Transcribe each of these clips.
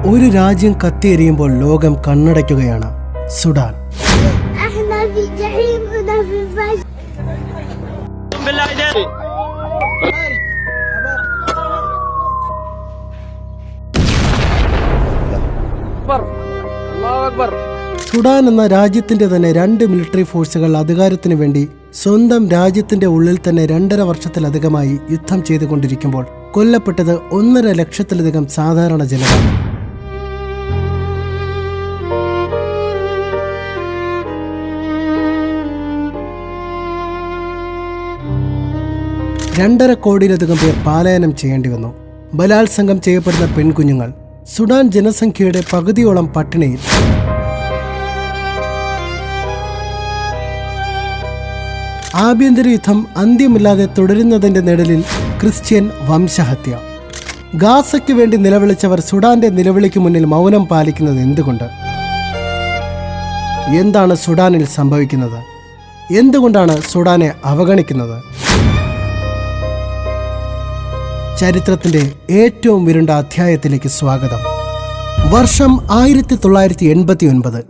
ഒരു രാജ്യം കത്തിയെരിയുമ്പോൾ ലോകം കണ്ണടയ്ക്കുകയാണ്. സുഡാൻ. സുഡാൻ എന്ന രാജ്യത്തിന്റെ തന്നെ 2 മിലിറ്ററി ഫോഴ്സുകൾ അധികാരത്തിനു വേണ്ടി സ്വന്തം രാജ്യത്തിന്റെ ഉള്ളിൽ തന്നെ 2.5 വർഷത്തിലധികമായി യുദ്ധം ചെയ്തുകൊണ്ടിരിക്കുമ്പോൾ കൊല്ലപ്പെട്ടത് 1.5 ലക്ഷത്തിലധികം സാധാരണ ജനങ്ങൾ. രണ്ടര കോടിയിലധികം പേർ പലായനം ചെയ്യേണ്ടി വന്നു. ബലാത്സംഗം ചെയ്യപ്പെടുന്ന പെൺകുഞ്ഞുങ്ങൾ. സുഡാൻ ജനസംഖ്യയുടെ പകുതിയോളം പട്ടിണിയിൽ. ആഭ്യന്തര യുദ്ധം അന്ത്യമില്ലാതെ തുടരുന്നതിന്റെ നിഴലിൽ ക്രിസ്ത്യൻ വംശഹത്യ. ഗാസയ്ക്ക് വേണ്ടി നിലവിളിച്ചവർ സുഡാന്റെ നിലവിളിക്ക് മുന്നിൽ മൗനം പാലിക്കുന്നത് എന്തുകൊണ്ട്? എന്താണ് സുഡാനിൽ സംഭവിക്കുന്നത്? എന്തുകൊണ്ടാണ് സുഡാനെ അവഗണിക്കുന്നത്? ചരിത്രത്തിന്റെ ഏറ്റവും വിരുണ്ട അധ്യായത്തിലേക്ക് സ്വാഗതം. വർഷം 1989.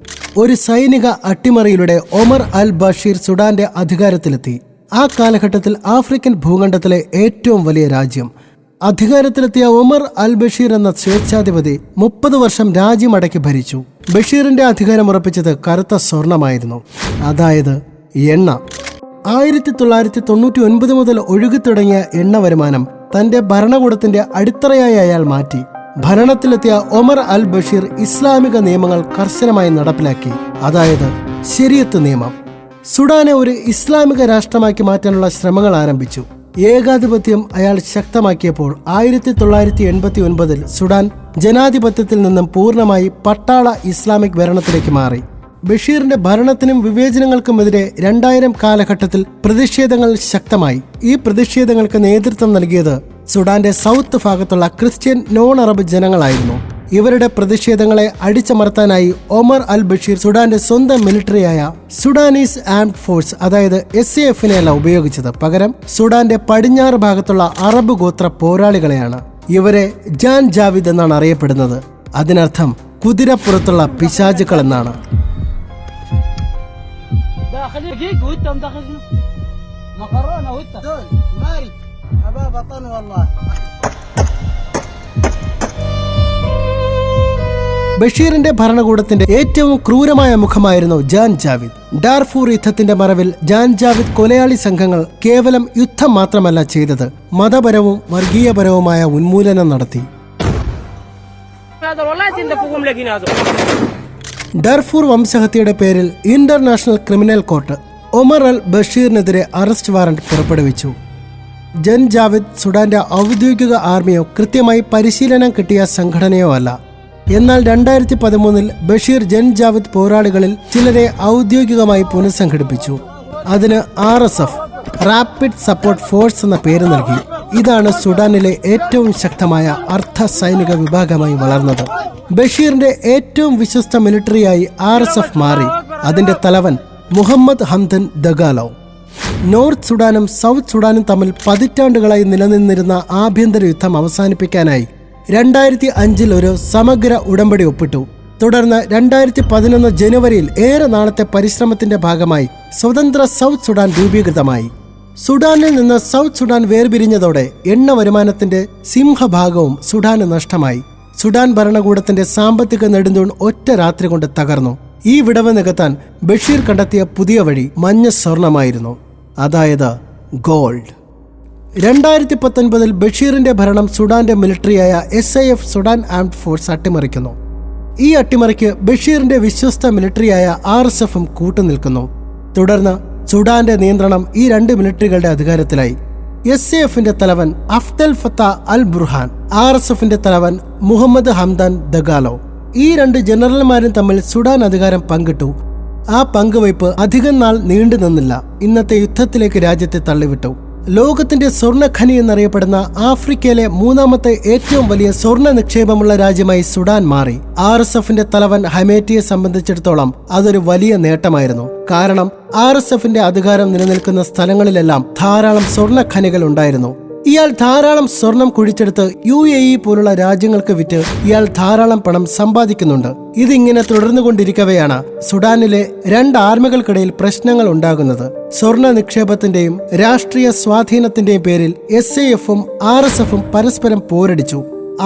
ഒരു സൈനിക അട്ടിമറിയിലൂടെ ഒമർ അൽ ബഷീർ സുഡാന്റെ അധികാരത്തിലെത്തി. ആ കാലഘട്ടത്തിൽ ആഫ്രിക്കൻ ഭൂഖണ്ഡത്തിലെ ഏറ്റവും വലിയ രാജ്യം. അധികാരത്തിലെത്തിയ ഒമർ അൽ ബഷീർ എന്ന സ്വേച്ഛാധിപതി 30 വർഷം രാജ്യമടക്കി ഭരിച്ചു. ബഷീറിന്റെ അധികാരം ഉറപ്പിച്ചത് കറുത്ത സ്വർണമായിരുന്നു, അതായത് എണ്ണ. 1999 മുതൽ ഒഴുകിത്തുടങ്ങിയ എണ്ണ വരുമാനം തന്റെ ഭരണകൂടത്തിന്റെ അടിത്തറയായി അയാൾ മാറ്റി. ഭരണത്തിലെത്തിയ ഒമർ അൽ ബഷീർ ഇസ്ലാമിക നിയമങ്ങൾ കർശനമായി നടപ്പിലാക്കി, അതായത് ശരീഅത്ത് നിയമം. സുഡാനെ ഒരു ഇസ്ലാമിക രാഷ്ട്രമാക്കി മാറ്റാനുള്ള ശ്രമങ്ങൾ ആരംഭിച്ചു. ഏകാധിപത്യം അയാൾ ശക്തമാക്കിയപ്പോൾ 1989 സുഡാൻ ജനാധിപത്യത്തിൽ നിന്നും പൂർണ്ണമായി പട്ടാള ഇസ്ലാമിക് ഭരണത്തിലേക്ക് മാറി. ബഷീറിന്റെ ഭരണത്തിനും വിവേചനങ്ങൾക്കുമെതിരെ 2000 കാലഘട്ടത്തിൽ പ്രതിഷേധങ്ങൾ ശക്തമായി. ഈ പ്രതിഷേധങ്ങൾക്ക് നേതൃത്വം നൽകിയത് സുഡാന്റെ സൗത്ത് ഭാഗത്തുള്ള ക്രിസ്ത്യൻ നോൺ അറബ് ജനങ്ങളായിരുന്നു. ഇവരുടെ പ്രതിഷേധങ്ങളെ അടിച്ചമർത്താനായി ഒമർ അൽ ബഷീർ സുഡാന്റെ സ്വന്തം മിലിറ്ററിയായ സുഡാനീസ് ആംഡ് ഫോഴ്സ്, അതായത് SAF-നെയല്ല ഉപയോഗിച്ചത്. പകരം സുഡാന്റെ പടിഞ്ഞാറ് ഭാഗത്തുള്ള അറബ് ഗോത്ര പോരാളികളെയാണ്. ഇവരെ ജാൻ ജാവിദ് എന്നാണ് അറിയപ്പെടുന്നത്. അതിനർത്ഥം കുതിരപ്പുറത്തുള്ള പിശാചുക്കൾ എന്നാണ്. ബഷീറിന്റെ ഭരണകൂടത്തിന്റെ ഏറ്റവും ക്രൂരമായ മുഖമായിരുന്നു ജാൻ ജാവിദ്. ഡാർഫൂർ യുദ്ധത്തിന്റെ മറവിൽ ജാൻ ജാവിദ് കൊലയാളി സംഘങ്ങൾ കേവലം യുദ്ധം മാത്രമല്ല ചെയ്തത്, മതപരവും വർഗീയപരവുമായ ഉന്മൂലനം നടത്തി. ഡാർഫൂർ വംശഹത്യയുടെ പേരിൽ ഇന്റർനാഷണൽ ക്രിമിനൽ കോർട്ട് ഒമർ അൽ ബഷീറിനെതിരെ അറസ്റ്റ് വാറന്റ് പുറപ്പെടുവിച്ചു. ജൻ ജാവിദ് സുഡാന്റെ ഔദ്യോഗിക ആർമിയോ കൃത്യമായി പരിശീലനം കിട്ടിയ സംഘടനയോ അല്ല. എന്നാൽ 2013 ബഷീർ ജൻ ജാവിദ് പോരാളികളിൽ ചിലരെ ഔദ്യോഗികമായി പുനഃസംഘടിപ്പിച്ചു. അതിന് RSF, റാപ്പിഡ് സപ്പോർട്ട് ഫോഴ്സ് എന്ന പേര് നൽകി. ഇതാണ് സുഡാനിലെ ഏറ്റവും ശക്തമായ അർദ്ധ സൈനിക വിഭാഗമായി വളർന്നത്. ബഷീറിന്റെ ഏറ്റവും വിശ്വസ്ത മിലിറ്ററിയായി RSF മാറി. അതിന്റെ തലവൻ മുഹമ്മദ് ഹംദൻ ദഗാലോ. നോർത്ത് സുഡാനും സൗത്ത് സുഡാനും തമ്മിൽ പതിറ്റാണ്ടുകളായി നിലനിന്നിരുന്ന ആഭ്യന്തര യുദ്ധം അവസാനിപ്പിക്കാനായി 2005 ഒരു സമഗ്ര ഉടമ്പടി ഒപ്പിട്ടു. തുടർന്ന് 2011 ജനുവരിയിൽ ഏറെ നാളത്തെ പരിശ്രമത്തിന്റെ ഭാഗമായി സ്വതന്ത്ര സൗത്ത് സുഡാൻ രൂപീകൃതമായി. സുഡാനിൽ നിന്ന് സൗത്ത് സുഡാൻ വേർപിരിഞ്ഞതോടെ എണ്ണ വരുമാനത്തിന്റെ സിംഹഭാഗവും സുഡാന് നഷ്ടമായി. സുഡാൻ ഭരണകൂടത്തിന്റെ സാമ്പത്തിക നെടുന്തൂൺ ഒറ്റ രാത്രി കൊണ്ട് തകർന്നു. ഈ വിടവ് നികത്താൻ ബഷീർ കണ്ടെത്തിയ പുതിയ വഴി മഞ്ഞ സ്വർണമായിരുന്നു, അതായത് ഗോൾഡ്. 2019 ബഷീറിന്റെ ഭരണം സുഡാന്റെ മിലിറ്ററിയായ SAF, സുഡാൻ ആംഡ് ഫോഴ്സ് അട്ടിമറിക്കുന്നു. ഈ അട്ടിമറിക്ക് ബഷീറിന്റെ വിശ്വസ്ത മിലിറ്ററിയായ RSFും കൂട്ടുനിൽക്കുന്നു. തുടർന്ന് സുഡാന്റെ നിയന്ത്രണം ഈ 2 മിലിറ്ററികളുടെ അധികാരത്തിലായി. SAFന്റെ തലവൻ അഫ്ദൽ ഫത്ത അൽ ബുർഹാൻ, RSFന്റെ തലവൻ മുഹമ്മദ് ഹംദാൻ ദഗാലോ. ഈ 2 ജനറൽമാരും തമ്മിൽ സുഡാൻ അധികാരം പങ്കിട്ടു. ആ പങ്കുവയ്പ് അധികം നാൾ നീണ്ടു നിന്നില്ല. ഇന്നത്തെ യുദ്ധത്തിലേക്ക് രാജ്യത്തെ തള്ളിവിട്ടു. ലോകത്തിന്റെ സ്വർണ്ണഖനി എന്നറിയപ്പെടുന്ന ആഫ്രിക്കയിലെ 3ാമത്തെ ഏറ്റവും വലിയ സ്വർണ്ണ നിക്ഷേപമുള്ള രാജ്യമായി സുഡാൻ മാറി. RSFന്റെ തലവൻ ഹമേറ്റിയെ സംബന്ധിച്ചിടത്തോളം അതൊരു വലിയ നേട്ടമായിരുന്നു. കാരണം RSFന്റെ അധികാരം നിലനിൽക്കുന്ന സ്ഥലങ്ങളിലെല്ലാം ധാരാളം സ്വർണ്ണഖനികൾ ഉണ്ടായിരുന്നു. ഇയാൾ ധാരാളം സ്വർണം കുഴിച്ചെടുത്ത് UAE പോലുള്ള രാജ്യങ്ങൾക്ക് വിറ്റ് ഇയാൾ ധാരാളം പണം സമ്പാദിക്കുന്നുണ്ട്. ഇതിങ്ങനെ തുടർന്നുകൊണ്ടിരിക്കവെയാണ് സുഡാനിലെ 2 ആർമികൾക്കിടയിൽ പ്രശ്നങ്ങൾ ഉണ്ടാകുന്നത്. സ്വർണ്ണ നിക്ഷേപത്തിന്റെയും രാഷ്ട്രീയ സ്വാധീനത്തിന്റെയും പേരിൽ SAF-ഉം RSF-ഉം പരസ്പരം പോരടിച്ചു.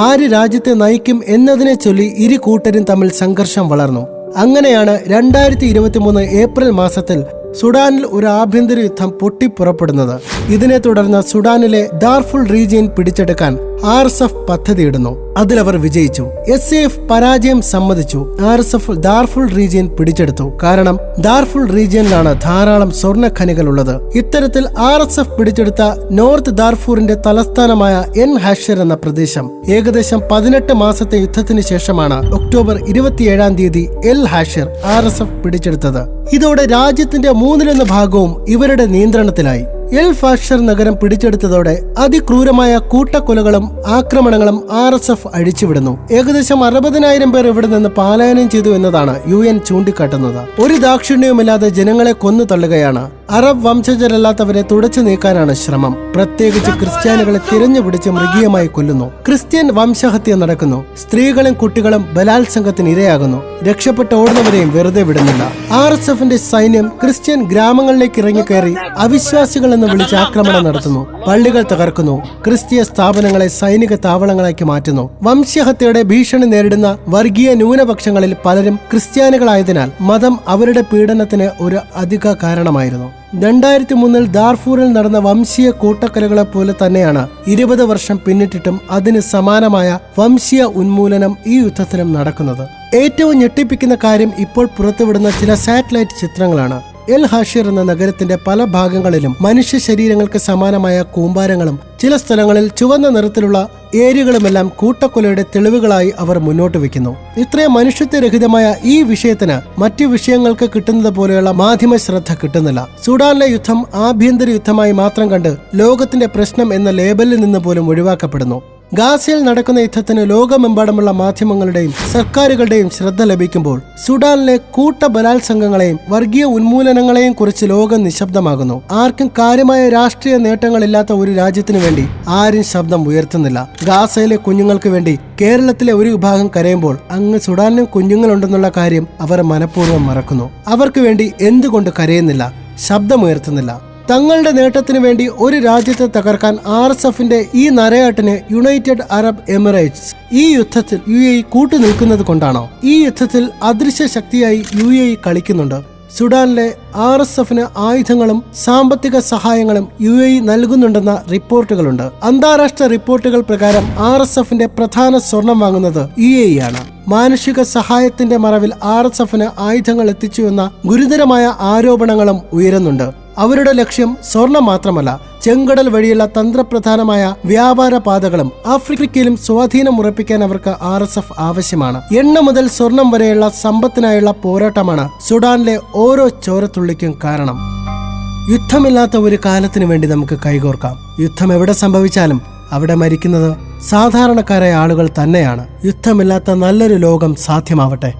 ആര് രാജ്യത്തെ നയിക്കും എന്നതിനെ ചൊല്ലി ഇരു കൂട്ടരും തമ്മിൽ സംഘർഷം വളർന്നു. അങ്ങനെയാണ് 2023 ഏപ്രിൽ മാസത്തിൽ സുഡാനിൽ ഒരു ആഭ്യന്തര യുദ്ധം പൊട്ടിപ്പുറപ്പെടുന്നത്. ഇതിനെ തുടർന്ന് സുഡാനിലെ ദാർഫുൾ റീജിയൻ പിടിച്ചെടുക്കാൻ RSF പദ്ധതിയിടുന്നു. അതിലവർ വിജയിച്ചു. SAF പരാജയം സമ്മതിച്ചു. RSF ദാർഫുൾ റീജിയൻ പിടിച്ചെടുത്തു. കാരണം ദാർഫുൾ റീജിയനിലാണ് ധാരാളം സ്വർണ്ണ ഖനികൾ ഉള്ളത്. ഇത്തരത്തിൽ RSF പിടിച്ചെടുത്ത നോർത്ത് ദാർഫൂറിന്റെ തലസ്ഥാനമായ എൻ ഹാഷർ എന്ന പ്രദേശം ഏകദേശം 18 മാസത്തെ യുദ്ധത്തിന് ശേഷമാണ് ഒക്ടോബർ 27-ാം തീയതി എൽ ഹാഷർ RSF പിടിച്ചെടുത്തത്. ഇതോടെ രാജ്യത്തിന്റെ 1/3 ഭാഗവും ഇവരുടെ നിയന്ത്രണത്തിലായി. എൽ ഫാഷർ നഗരം പിടിച്ചെടുത്തതോടെ അതിക്രൂരമായ കൂട്ടക്കൊലകളും ആക്രമണങ്ങളും RSF അഴിച്ചുവിടുന്നു. ഏകദേശം 60,000 പേർ ഇവിടെ നിന്ന് പലായനം ചെയ്തു എന്നതാണ് UN ചൂണ്ടിക്കാട്ടുന്നത്. ഒരു ദാക്ഷിണ്യവുമില്ലാതെ ജനങ്ങളെ കൊന്നു തള്ളുകയാണ്. അറബ് വംശജരല്ലാത്തവരെ തുടച്ചു നീക്കാനാണ് ശ്രമം. പ്രത്യേകിച്ച് ക്രിസ്ത്യാനികളെ തിരഞ്ഞുപിടിച്ച് മൃഗീയമായി കൊല്ലുന്നു. ക്രിസ്ത്യൻ വംശഹത്യ നടക്കുന്നു. സ്ത്രീകളും കുട്ടികളും ബലാത്സംഗത്തിന് ഇരയാകുന്നു. രക്ഷപ്പെട്ട് ഓടുന്നവരെയും വെറുതെ വിടുന്നില്ല. RSFന്റെ സൈന്യം ക്രിസ്ത്യൻ ഗ്രാമങ്ങളിലേക്ക് ഇറങ്ങിക്കയറി അവിശ്വാസികൾ എന്ന് വിളിച്ച് ആക്രമണം നടത്തുന്നു. പള്ളികൾ തകർക്കുന്നു. ക്രിസ്തീയ സ്ഥാപനങ്ങളെ സൈനിക താവളങ്ങളാക്കി മാറ്റുന്നു. വംശഹത്യയുടെ ഭീഷണി നേരിടുന്ന വർഗീയ ന്യൂനപക്ഷങ്ങളിൽ പലരും ക്രിസ്ത്യാനികളായതിനാൽ മതം അവരുടെ പീഡനത്തിന് ഒരു അധിക കാരണമായിരുന്നു. 2003 ദാർഫൂറിൽ നടന്ന വംശീയ കൂട്ടക്കൊലകളെ പോലെ തന്നെയാണ് 20 വർഷം പിന്നിട്ടിട്ടും അതിന് സമാനമായ വംശീയ ഉന്മൂലനം ഈ യുദ്ധത്തിലും നടക്കുന്നത്. ഏറ്റവും ഞെട്ടിപ്പിക്കുന്ന കാര്യം ഇപ്പോൾ പുറത്തുവിടുന്ന ചില സാറ്റലൈറ്റ് ചിത്രങ്ങളാണ്. എൽ ഹാഷിർ എന്ന നഗരത്തിന്റെ പല ഭാഗങ്ങളിലും മനുഷ്യ ശരീരങ്ങൾക്ക് സമാനമായ കൂമ്പാരങ്ങളും ചില സ്ഥലങ്ങളിൽ ചുവന്ന നിറത്തിലുള്ള ഏരിയകളുമെല്ലാം കൂട്ടക്കൊലയുടെ തെളിവുകളായി അവർ മുന്നോട്ട് വെക്കുന്നു. ഇത്രയും മനുഷ്യത്വരഹിതമായ ഈ വിഷയത്തിന് മറ്റു വിഷയങ്ങൾക്ക് കിട്ടുന്നത് പോലെയുള്ള മാധ്യമ ശ്രദ്ധ കിട്ടുന്നില്ല. സുഡാനിലെ യുദ്ധം ആഭ്യന്തര യുദ്ധമായി മാത്രം കണ്ട് ലോകത്തിന്റെ പ്രശ്നം എന്ന ലേബലിൽ നിന്ന് പോലും ഒഴിവാക്കപ്പെടുന്നു. ഗാസയിൽ നടക്കുന്ന യുദ്ധത്തിന് ലോകമെമ്പാടുമുള്ള മാധ്യമങ്ങളുടെയും സർക്കാരുകളുടെയും ശ്രദ്ധ ലഭിക്കുമ്പോൾ സുഡാനിലെ കൂട്ട ബലാത്സംഗങ്ങളെയും വർഗീയ ഉന്മൂലനങ്ങളെയും കുറിച്ച് ലോകം നിശബ്ദമാകുന്നു. ആർക്കും കാര്യമായ രാഷ്ട്രീയ നേട്ടങ്ങളില്ലാത്ത ഒരു രാജ്യത്തിനു വേണ്ടി ആരും ശബ്ദം ഉയർത്തുന്നില്ല. ഗാസയിലെ കുഞ്ഞുങ്ങൾക്ക് വേണ്ടി കേരളത്തിലെ ഒരു വിഭാഗം കരയുമ്പോൾ അങ്ങ് സുഡാനിലും കുഞ്ഞുങ്ങളുണ്ടെന്നുള്ള കാര്യം അവർ മനഃപൂർവ്വം മറക്കുന്നു. അവർക്ക് വേണ്ടി എന്തുകൊണ്ട് കരയുന്നില്ല, ശബ്ദമുയർത്തുന്നില്ല? തങ്ങളുടെ നേട്ടത്തിനു വേണ്ടി ഒരു രാജ്യത്തെ തകർക്കാൻ RSFന്റെ ഈ നരയാട്ടിന് യുണൈറ്റഡ് അറബ് എമിറേറ്റ്സ് ഈ യുദ്ധത്തിൽ UAE കൂട്ടുനിൽക്കുന്നത് കൊണ്ടാണോ? ഈ യുദ്ധത്തിൽ അദൃശ്യ ശക്തിയായി UAE കളിക്കുന്നുണ്ട്. സുഡാനിലെ RSFന് ആയുധങ്ങളും സാമ്പത്തിക സഹായങ്ങളും UAE നൽകുന്നുണ്ടെന്ന റിപ്പോർട്ടുകളുണ്ട്. അന്താരാഷ്ട്ര റിപ്പോർട്ടുകൾ പ്രകാരം RSFന്റെ പ്രധാന സ്വർണം വാങ്ങുന്നത് UAE ആണ്. മാനുഷിക സഹായത്തിന്റെ മറവിൽ RSFന് ആയുധങ്ങൾ എത്തിച്ചു എന്ന ഗുരുതരമായ ആരോപണങ്ങളും ഉയരുന്നുണ്ട്. അവരുടെ ലക്ഷ്യം സ്വർണം മാത്രമല്ല, ചെങ്കടൽ വഴിയുള്ള തന്ത്രപ്രധാനമായ വ്യാപാര പാതകളും ആഫ്രിക്കയിലും സ്വാധീനം ഉറപ്പിക്കാൻ അവർക്ക് RSF ആവശ്യമാണ്. എണ്ണ മുതൽ സ്വർണം വരെയുള്ള സമ്പത്തിനായുള്ള പോരാട്ടമാണ് സുഡാനിലെ ഓരോ ചോരത്തുള്ളിക്കും കാരണം. യുദ്ധമില്ലാത്ത ഒരു കാലത്തിനു വേണ്ടി നമുക്ക് കൈകോർക്കാം. യുദ്ധം എവിടെ സംഭവിച്ചാലും അവിടെ മരിക്കുന്നത് സാധാരണക്കാരായ ആളുകൾ തന്നെയാണ്. യുദ്ധമില്ലാത്ത നല്ലൊരു ലോകം സാധ്യമാവട്ടെ.